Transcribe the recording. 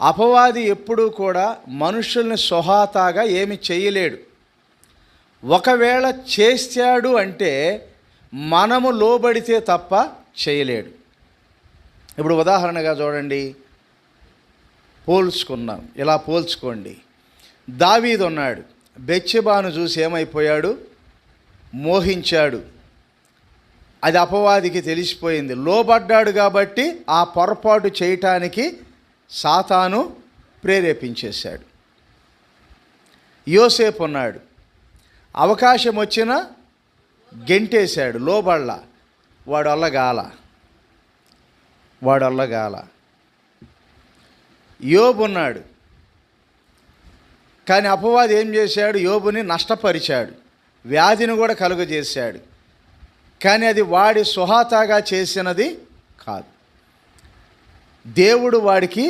అపవాది ఎప్పుడూ కూడా మనుషుల్ని స్వహాతాగా ఏమి చేయలేడు. ఒకవేళ చేశాడు అంటే మనము లోబడితే తప్ప చేయలేడు. ఇప్పుడు ఉదాహరణగా చూడండి, పోల్చుకున్నాం. ఇలా పోల్చుకోండి. దావీదు ఉన్నాడు, బెత్షెబాను చూసి ఏమైపోయాడు? మోహించాడు. అది అపవాదికి తెలిసిపోయింది. లోబడ్డాడు కాబట్టి ఆ పొరపాటు చేయటానికి సాతాను ప్రేరేపించేశాడు. యోసేపు ఉన్నాడు, అవకాశం వచ్చినా గెంటేశాడు, లోబడ్లా. వాడొల్లగాల. యోబు ఉన్నాడు, కానీ అపవాది ఏం చేశాడు? యోబుని నష్టపరిచాడు, వ్యాధిని కూడా కలుగజేశాడు. కానీ అది వాడి స్వహాతాగా చేసినది కాదు. దేవుడు వాడికి